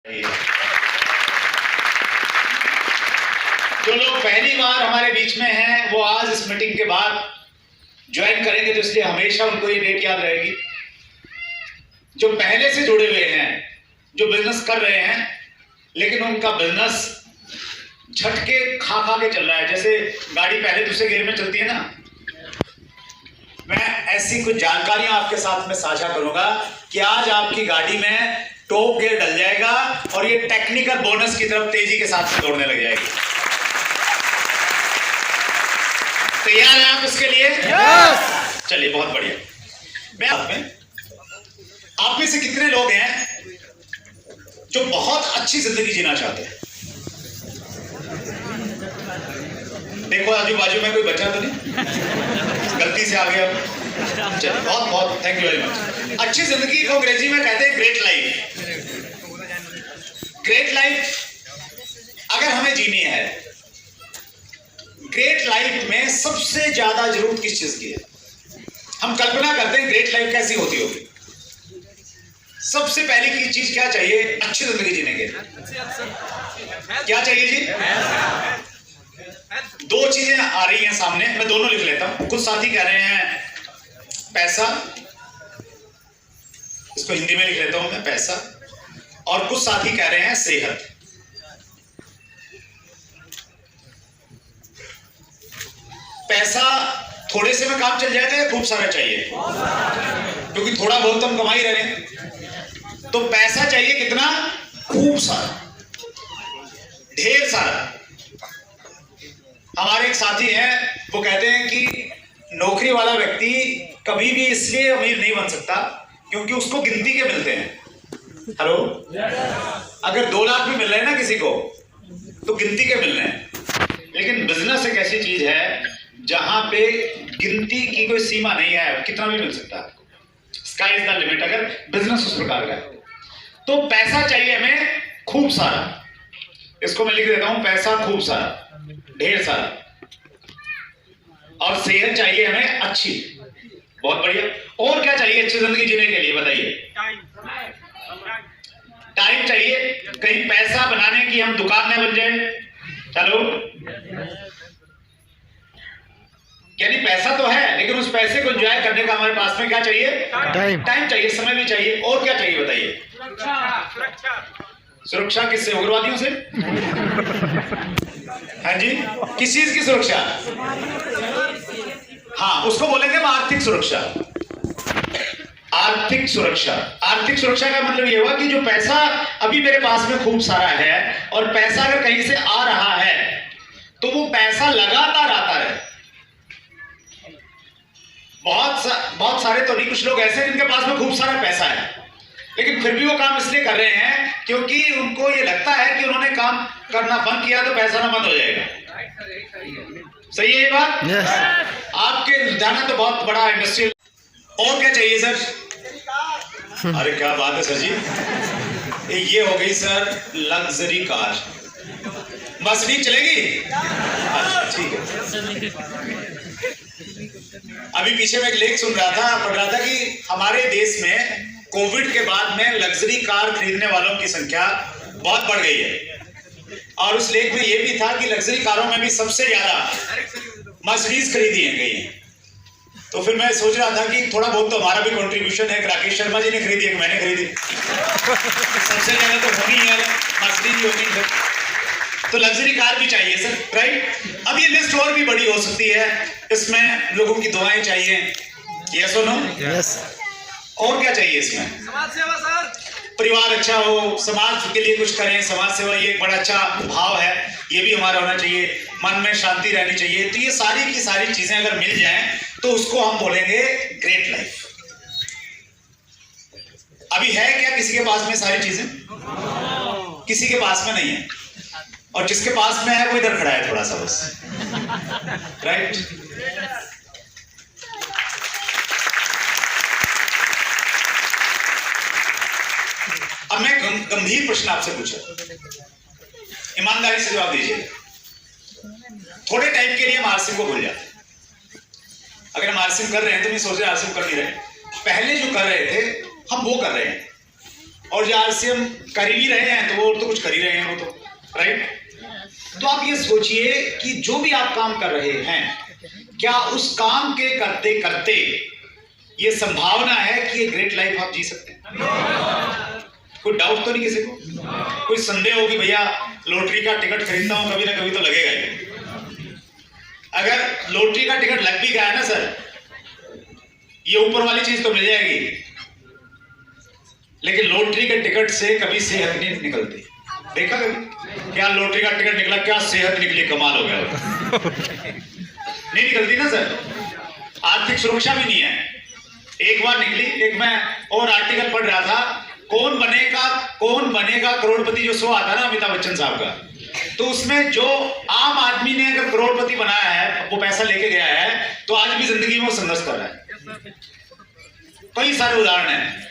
जो लोग पहली बार हमारे बीच में हैं वो आज इस मीटिंग के बाद ज्वाइन करेंगे, तो इसलिए हमेशा उनको ये डेट याद रहेगी। जो पहले से जुड़े हुए हैं, जो बिजनेस कर रहे हैं, लेकिन उनका बिजनेस झटके खा खा के चल रहा है, जैसे गाड़ी पहले दूसरे गियर में चलती है ना। मैं ऐसी कुछ जानकारियां आपके साथ में साझा करूंगा कि आज आपकी गाड़ी में टॉप गियर डल जाएगा और ये टेक्निकल बोनस की तरफ तेजी के साथ दौड़ने लग जाएगी। तैयार हैं आप इसके लिए? yes! चलिए, बहुत बढ़िया। मैं आप में से कितने लोग हैं जो बहुत अच्छी जिंदगी जीना चाहते हैं? देखो आजू बाजू में कोई बचा तो नहीं, गलती से आ गया। चलिए, बहुत बहुत थैंक यू वेरी मच। अच्छी जिंदगी को अंग्रेजी में कहते हैं ग्रेट लाइफ। ग्रेट लाइफ अगर हमें जीनी है, ग्रेट लाइफ में सबसे ज्यादा जरूरत किस चीज की है? हम कल्पना करते हैं ग्रेट लाइफ कैसी होती होगी। सबसे पहली की चीज क्या चाहिए अच्छी जिंदगी जीने के लिए? क्या चाहिए जी? दो चीजें आ रही हैं सामने, मैं दोनों लिख लेता हूं। कुछ साथी कह रहे हैं पैसा, इसको हिंदी में लिख लेता हूं मैं, पैसा। और कुछ साथी कह रहे हैं सेहत। पैसा थोड़े से में काम चल जाएगा या खूब सारा चाहिए? क्योंकि थोड़ा बहुत हम कमा ही रहे हैं, तो पैसा चाहिए कितना? खूब सारा, ढेर सारा। हमारे एक साथी हैं, वो कहते हैं कि नौकरी वाला व्यक्ति कभी भी इसलिए अमीर नहीं बन सकता क्योंकि उसको गिनती के मिलते हैं। हेलो, अगर 2 लाख भी मिल रहे हैं ना किसी को, तो गिनती के मिल रहे हैं। लेकिन बिजनेस एक ऐसी चीज है जहां पे गिनती की कोई सीमा नहीं है, कितना भी मिल सकता है। स्काई इज द लिमिट अगर बिजनेस उस प्रकार का है। तो पैसा चाहिए हमें खूब सारा, इसको मैं लिख देता हूं, पैसा खूब सारा, ढेर सारा। और सेहत चाहिए हमें अच्छी, बहुत बढ़िया। और क्या चाहिए अच्छी जिंदगी जीने के लिए बताइए? टाइम चाहिए। कहीं पैसा बनाने की हम दुकान न बन जाए। चलो, यानी पैसा तो है, लेकिन उस पैसे को एंजॉय करने का हमारे पास में क्या चाहिए? टाइम चाहिए, समय भी चाहिए। और क्या चाहिए बताइए? सुरक्षा किससे? उग्रवादियों से? हाँ जी, किस चीज की सुरक्षा? हाँ, उसको बोलेंगे हम आर्थिक सुरक्षा। आर्थिक सुरक्षा। आर्थिक सुरक्षा का मतलब ये हुआ कि जो पैसा अभी मेरे पास में खूब सारा है, और पैसा अगर कहीं से आ रहा है तो वो पैसा लगातार आता रहे। बहुत सारे तो नहीं, कुछ लोग ऐसे जिनके पास में खूब सारा पैसा है, लेकिन फिर भी वो काम इसलिए कर रहे हैं क्योंकि उनको ये लगता है कि उन्होंने काम करना बंद किया तो पैसा ना बंद हो जाएगा। सही है ये बात? yes. आपके लुधियाना तो बहुत बड़ा इंडस्ट्रियल। और क्या चाहिए सर? अरे क्या बात है सर जी, ये हो गई सर लग्जरी कार। बस नहीं चलेगी? अच्छा ठीक है। अभी पीछे मैं एक लेख सुन रहा था, पढ़ रहा था कि हमारे देश में कोविड के बाद में लग्जरी कार खरीदने वालों की संख्या बहुत बढ़ गई है। और उस लेख में यह भी था कि लग्जरी कारों में भी सबसे ज्यादा मर्सिडीज खरीदी है गई है। तो फिर मैं सोच रहा था कि थोड़ा बहुत तो हमारा भी कंट्रीब्यूशन है। राकेश शर्मा जी ने खरीदी है, मैंने खरीदी। सबसे ज्यादा तो होनी है मर्सिडीज होनी है, तो लग्जरी कार भी चाहिए सर, राइट? अब ये लिस्ट और भी बड़ी हो सकती है, इसमें लोगों की दुआएं चाहिए। यस और नो? यस। और क्या चाहिए इसमें? समाज सेवा सर। परिवार अच्छा हो, समाज के लिए कुछ करें, समाज सेवा ये एक बड़ा अच्छा भाव है, ये भी हमारा होना चाहिए। मन में शांति रहनी चाहिए। तो ये सारी की सारी चीजें अगर मिल जाएं तो उसको हम बोलेंगे ग्रेट लाइफ। अभी है क्या किसी के पास में सारी चीजें? किसी के पास में नहीं है, और जिसके पास में है वो इधर खड़ा है थोड़ा सा बस, राइट? अब मैं गंभीर प्रश्न आपसे पूछा, ईमानदारी से जवाब दीजिए। थोड़े टाइम के लिए हम आरसिम को भूल जाते। अगर हम आरसिम कर रहे हैं तो मैं सोच रहे आरसिम कर नहीं रहे, पहले जो कर रहे थे हम वो कर रहे हैं। और जो आरसीएम कर ही रहे हैं तो वो तो कुछ कर ही रहे हैं, वो तो राइट। तो आप ये सोचिए कि जो भी आप काम कर रहे हैं, क्या उस काम के करते करते ये संभावना है कि ये ग्रेट लाइफ आप जी सकते हैं? कोई डाउट तो नहीं किसी को? कोई संदेह हो कि भैया लॉटरी का टिकट खरीदता हूं, कभी ना कभी तो लगेगा ही। अगर लॉटरी का टिकट लग भी गया ना सर, ये ऊपर वाली चीज तो मिल जाएगी, लेकिन लॉटरी के टिकट से कभी सेहत नहीं निकलती। देखा कभी? क्या लॉटरी का टिकट निकला, क्या सेहत निकली, कमाल हो गया। नहीं निकलती ना सर। आर्थिक सुरक्षा भी नहीं है। एक बार निकली, एक मैं और आर्टिकल पढ़ रहा था, कौन बनेगा करोड़पति, जो शो आता ना अमिताभ बच्चन साहब का, तो उसमें जो आम आदमी ने अगर करोड़पति बनाया है, वो पैसा लेके गया है, तो आज भी जिंदगी में वो संघर्ष कर रहा है। कई सारे उदाहरण हैं।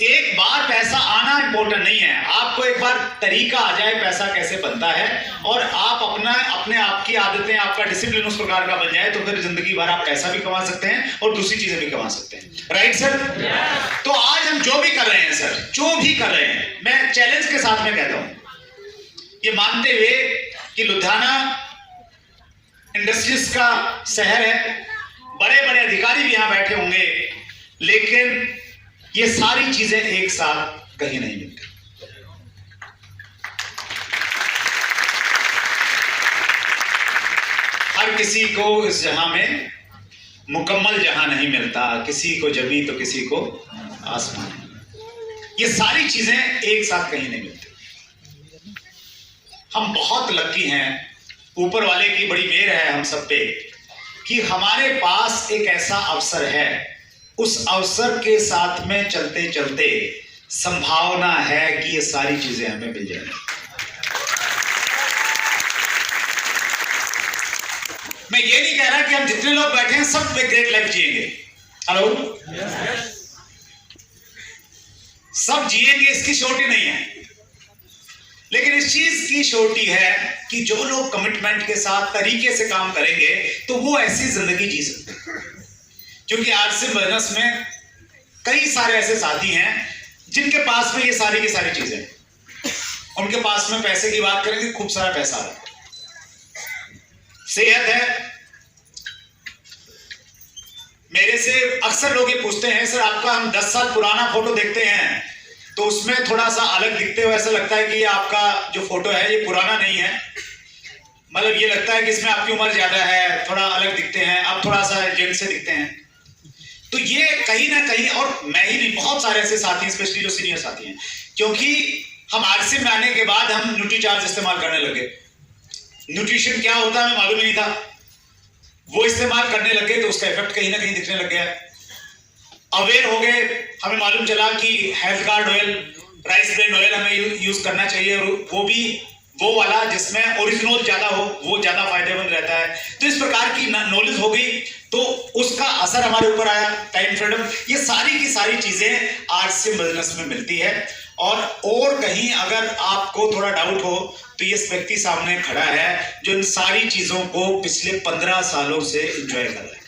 एक बार पैसा आना इंपॉर्टेंट नहीं है, आपको एक बार तरीका आ जाए पैसा कैसे बनता है, और आप अपने आप की आदतें, आपका डिसिप्लिन उस प्रकार का बन जाए, तो फिर जिंदगी भर आप पैसा भी कमा सकते हैं और दूसरी चीजें भी कमा सकते हैं। Right sir? तो आज हम जो भी कर रहे हैं सर, जो भी कर रहे हैं, मैं चैलेंज के साथ में कहता हूं, ये मानते हुए कि लुधियाना इंडस्ट्रीज का शहर है, बड़े बड़े अधिकारी भी यहां बैठे होंगे, लेकिन ये सारी चीजें एक साथ कहीं नहीं मिलती। हर किसी को इस जहां में मुकम्मल जहां नहीं मिलता, किसी को जमी तो किसी को आसमान। ये सारी चीजें एक साथ कहीं नहीं मिलती। हम बहुत लकी हैं, ऊपर वाले की बड़ी मेहर है हम सब पे, कि हमारे पास एक ऐसा अवसर है, उस अवसर के साथ में चलते चलते संभावना है कि ये सारी चीजें हमें मिल जाएंगी। मैं ये नहीं कह रहा कि हम जितने लोग बैठे हैं सब पे ग्रेट लाइफ जिएंगे। हेलो, सब जिएंगे इसकी श्योरिटी नहीं है, लेकिन इस चीज की श्योरिटी है कि जो लोग कमिटमेंट के साथ तरीके से काम करेंगे तो वो ऐसी जिंदगी जी सकते हैं। क्योंकि आरसीएम बिजनेस में कई सारे ऐसे साथी हैं जिनके पास में ये सारी की सारी चीजें, उनके पास में पैसे की बात करेंगे, खूब सारा पैसा है, सेहत है। मेरे से अक्सर लोग ये पूछते हैं, सर आपका हम 10 साल पुराना फोटो देखते हैं तो उसमें थोड़ा सा अलग दिखते हो, ऐसा लगता है कि ये आपका जो फोटो है ये पुराना नहीं है, मतलब ये लगता है कि इसमें आपकी उम्र ज्यादा है, थोड़ा अलग दिखते हैं, आप थोड़ा सा जेंट से दिखते हैं। तो ये कहीं ना कहीं, और मैं ही नहीं, बहुत सारे ऐसे साथी हैं, स्पेशली जो सीनियर साथी हैं, क्योंकि हम आरसीएम में आने के बाद हम न्यूट्रीचार्ज इस्तेमाल करने लगे। न्यूट्रिशन क्या होता है हमें मालूम ही नहीं था, वो इस्तेमाल करने लगे तो उसका इफेक्ट कहीं ना कहीं दिखने लग गया। अवेयर हो गए, हमें मालूम चला कि health card oil, rice bran oil हमें यूज करना चाहिए, और वो भी वो वाला जिसमें ओरिजिनल ज्यादा हो, वो ज्यादा फायदेमंद रहता है। तो इस प्रकार की नॉलेज हो गई, तो उसका असर हमारे ऊपर आया। टाइम फ्रीडम, ये सारी की सारी चीजें आरसीएम बिजनेस में मिलती है। और कहीं अगर आपको थोड़ा डाउट हो तो ये व्यक्ति सामने खड़ा है जो इन सारी चीजों को पिछले 15 सालों से एंजॉय कर रहा है।